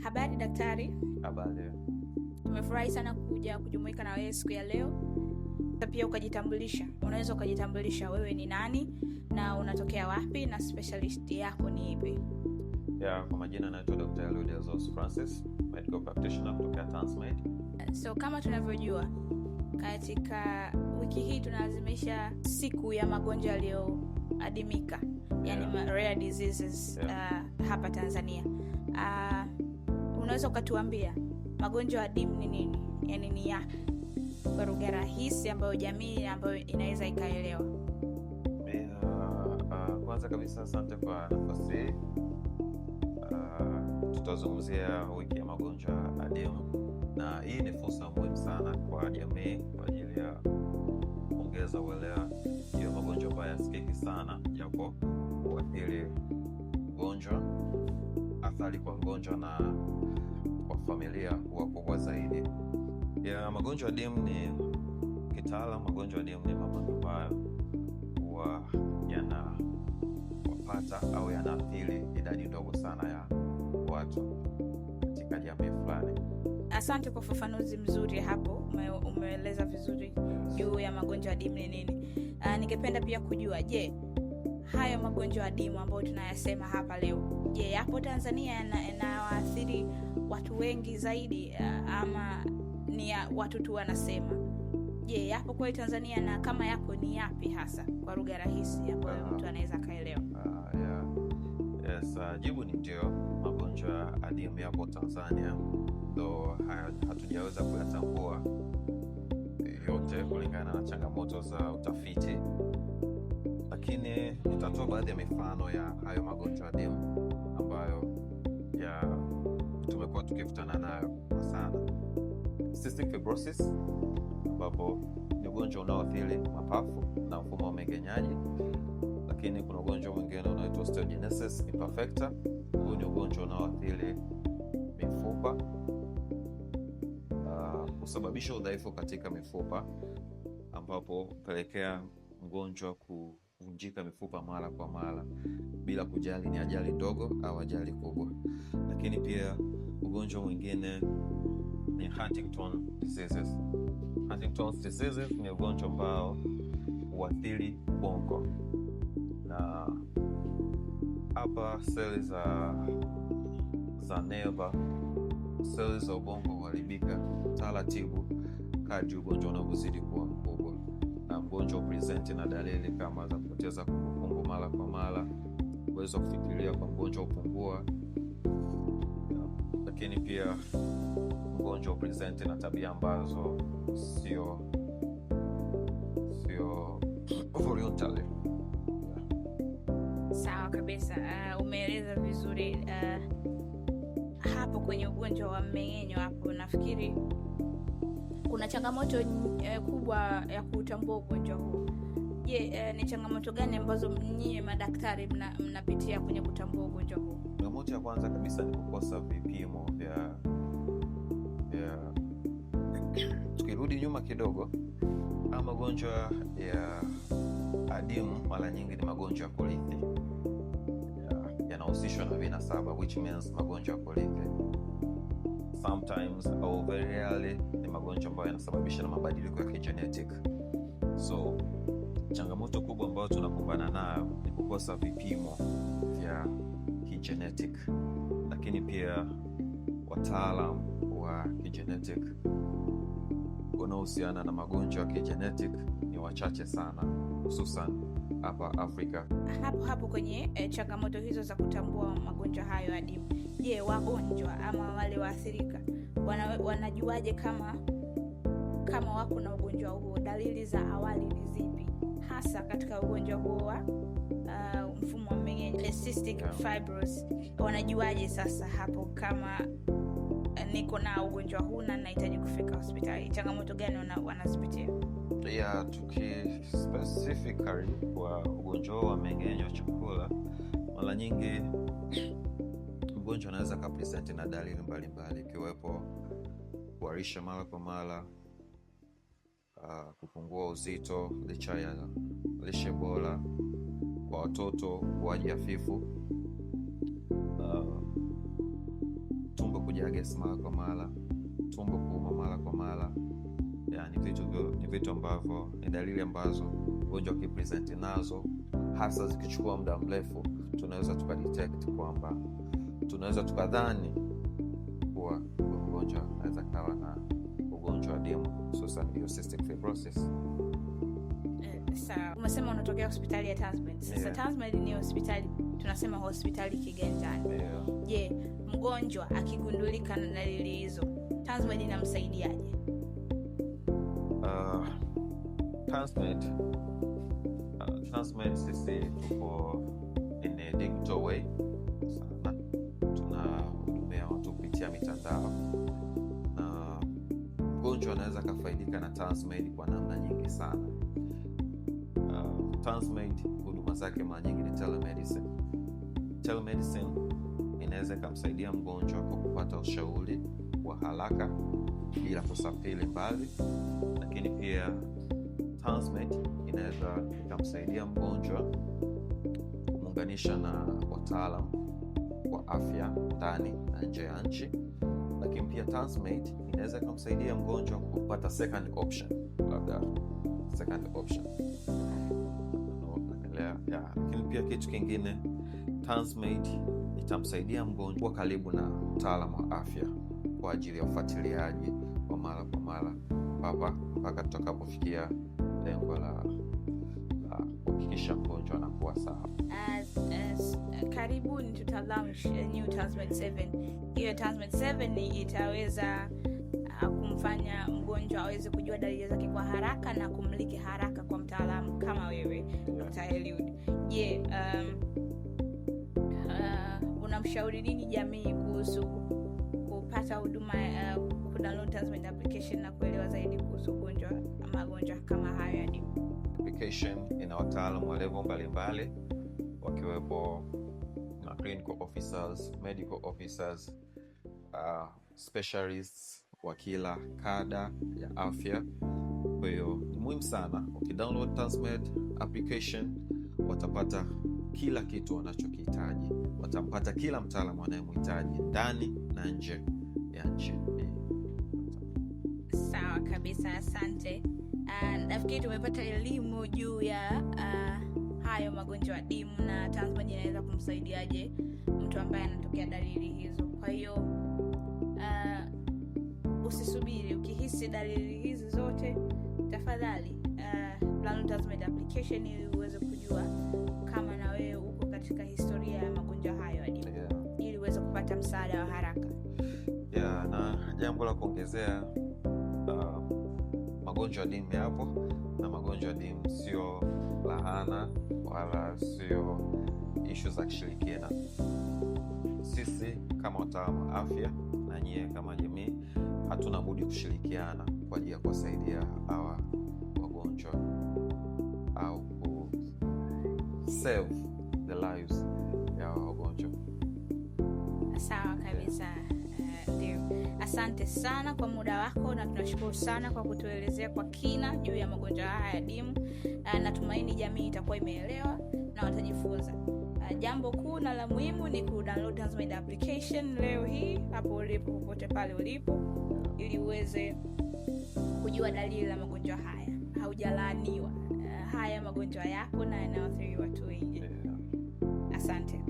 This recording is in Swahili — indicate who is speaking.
Speaker 1: Habari daktari.
Speaker 2: Habari.
Speaker 1: Tumefurahi sana kuja kujumuika na wewe siku ya leo. Pia ukajitambulisha. Unaweza ukajitambulisha wewe ni nani na unatokea wapi na specialist yako ni ipi?
Speaker 2: Kwa majina naitwa Dr. Eliud Azos Francis, medical practitioner kutoka TransMed.
Speaker 1: So kama tunavyojua katika wiki hii tunalazimisha siku ya magonjwa yaliyoadimika, yani rare diseases hapa Tanzania. Unaweza ukatuambia magonjwa adimu ni nini? Yani ni yapi? Kwa lugha rahisi ambayo jamii ambayo inaweza ikaelewa.
Speaker 2: Kwanza kabisa asante kwa nafasi hii. Tutazungumzia wiki ya magonjwa adimu, na hii ni fursa muhimu sana kwa jamii kwa ajili ya kuongeza uelewa juu ya magonjwa ambayo yasikiki sana, japo huathiri mgonjwa, athari kwa mgonjwa na kwa familia huwa kubwa zaidi. Magonjwa adimu ni kitaalamu, magonjwa adimu ni magonjwa ambayo huwa yanawapata au yanaathiri idadi ndogo sana ya watu katika jamii fulani.
Speaker 1: Asante kwa ufafanuzi mzuri hapo, umeeleza vizuri juu ya magonjwa adimu ni nini. Ningependa pia kujua, je, hayo magonjwa adimu ambayo tunayasema hapa leo, je, yapo Tanzania yanawaathiri watu wengi zaidi ama ni watu tu wanasema? Je, yapo kwa Tanzania, na kama yapo ni yapi hasa, kwa lugha rahisi ambayo mtu anaweza kaelewa?
Speaker 2: Jibu ni ndio, magonjwa adimu yapo Tanzania, though hatujaweza kuyatambua yote kulingana na changamoto za utafiti, lakini nitatoa baadhi ya mifano ya hayo magonjwa adimu ambayo tumekuwa tukikutana nayo kwa sana. Cystic fibrosis, ambapo ni ugonjwa unaoathiri mapafu na mfumo wa mmeng'enyaji. Lakini kuna ugonjwa mwingine unaoitwa osteogenesis imperfecta. Huu ni ugonjwa unaoathiri mifupa, kusababisha udhaifu katika mifupa, ambapo pelekea mgonjwa kuvunjika mifupa mara kwa mara bila kujali ni ajali ndogo au ajali kubwa. Lakini pia ugonjwa mwingine ni Huntington diseases. Huntington's diseases ni ugonjwa ambao huathiri ubongo, na hapa seli za neva, seli za ubongo huharibika taratibu kadri ugonjwa unavyozidi kuwa mkubwa, na mgonjwa present na dalili kama za kupoteza kumbukumbu mara kwa mara, uwezo wa kufikiria kwa mgonjwa upungua. Lakini pia mgonjwa present na tabia ambazo sio voluntary.
Speaker 1: Sawa kabisa. Umeeleza vizuri hapo kwenye ugonjwa wa mmeng'enyo. Hapo nafikiri kuna changamoto kubwa ya kutambua ugonjwa huu. Je, ni changamoto gani ambazo nyinyi madaktari mnapitia kwenye kutambua ugonjwa huu?
Speaker 2: Changamoto ya kwanza kabisa ni kukosa vipimo vya tukirudi nyuma kidogo, magonjwa ya adimu mara nyingi ni magonjwa ya kurithi, yanahusishwa na vinasaba, which means magonjwa ya kurithi. Sometimes au very rarely ni magonjwa ambayo yanasababishwa na mabadiliko ya kigenetic. So changamoto kubwa ambayo tunakumbana nayo ni kukosa vipimo vya kigenetic, lakini pia wataalamu wa kigenetic wanaohusiana na magonjwa ya kigenetic ni wachache sana, hususan hapa Afrika.
Speaker 1: Hapo kwenye changamoto hizo za kutambua magonjwa hayo adimu, je, wagonjwa ama wale waathirika wanajuaje kama wako na ugonjwa huo? Dalili za awali ni zipi hasa katika ugonjwa huo wa mfumo wa mmeng'enyo, cystic fibrosis? Wanajuaje sasa hapo kama niko na ugonjwa huu na nahitaji kufika hospitali? Changamoto gani wanazipitia?
Speaker 2: Specifically kwa ugonjwa wa mmeng'enyo wa chakula, mara nyingi mgonjwa anaweza kupresent na dalili mbalimbali, ikiwepo kuharisha mara kwa mara, kupungua uzito licha ya lishe bora, kwa watoto ukuaji hafifu, kusikia gesi mara kwa mara, tumbo kuuma mara kwa mara. Yani ni vitu ambavyo ni dalili ambazo mgonjwa akipresent nazo, hasa zikichukua muda mrefu, tunaweza tukadetect kwamba, tunaweza tukadhani kuwa mgonjwa anaweza kawa na ugonjwa wa dimu, hususan hiyo cystic fibrosis.
Speaker 1: Sawa, umesema unatokea hospitali ya Tanzmed. Sasa Tanzmed ni hospitali, tunasema hospitali kiganjani. Je, mgonjwa akigundulika na dalili hizo, Tanzmed inamsaidiaje?
Speaker 2: Tanzmed sisi tuko in a digital way sana. Tunahudumia watu kupitia mitandao, na mgonjwa anaweza kafaidika na Tanzmed kwa namna nyingi sana. Tanzmed huduma zake mara nyingi ni telemedicine. Telemedicine inaweza kumsaidia mgonjwa kwa kupata ushauri wa haraka bila kusafiri mbali, lakini pia Tanzmed inaweza kumsaidia mgonjwa kumuunganisha na wataalamu wa afya ndani na nje ya nchi, lakini pia Tanzmed inaweza kumsaidia mgonjwa kupata second option. Lakini pia kitu kingine, Tanzmed itamsaidia mgonjwa karibu na mtaalamu wa afya kwa ajili ya ufuatiliaji wa mara kwa mara mpaka tutakapofikia lengo la kuhakikisha mgonjwa anakuwa sawa.
Speaker 1: Karibuni tutalaunch new Tanzmed 7. Hiyo Tanzmed 7 itaweza kumfanya mgonjwa aweze kujua dalili zake kwa haraka na kumliki haraka kwa mtaalamu kama wewe, Dr. Eliud. Je, unamshauri nini jamii kuhusu kupata huduma kudownload Tanzmed application na kuelewa zaidi kuhusu magonjwa kama hayo ya dimu?
Speaker 2: Application ina wataalamu wa level mbalimbali, wakiwepo clinical officers, medical officers, specialists wa kila kada ya afya. Kwa hiyo ni muhimu sana, ukidownload Tanzmed application watapata kila kitu wanachokihitaji, watampata kila mtaalamu anayemhitaji ndani na nje ya nchi.
Speaker 1: Sawa kabisa, asante. Nafikiri tumepata elimu juu ya hayo magonjwa ya dimu na Tanzmed inaweza kumsaidiaje mtu ambaye anatokea dalili hizo. Kwa hiyo usisubiri, ukihisi dalili hizi zote, tafadhali download Tanzmed application ili uweze kujua kama na wewe uko katika historia ya magonjwa hayo ya dimu, ili uweze kupata msaada wa haraka.
Speaker 2: Na jambo la kuongezea, magonjwa ya dimu yapo, na magonjwa ya dimu sio laana wala sio issue za kishirikina. Sisi kama wataalamu wa afya na nyie kama jamii, hatuna budi kushirikiana kwa ajili ya kuwasaidia hawa wagonjwa au ku save the lives ya wagonjwa.
Speaker 1: Sawa kabisa. Ndio. Asante sana kwa muda wako, na tunashukuru sana kwa kutuelezea kwa kina juu ya magonjwa haya ya dimu. Natumaini jamii itakuwa imeelewa na watajifunza. Jambo kuu na la muhimu ni kudownload Tanzmed application leo hii hapo ulipo, popote pale ulipo, ili uweze kujua dalili za magonjwa haya. Haujalaaniwa. Haya magonjwa yako na yanaathiri watu wengi. Asante.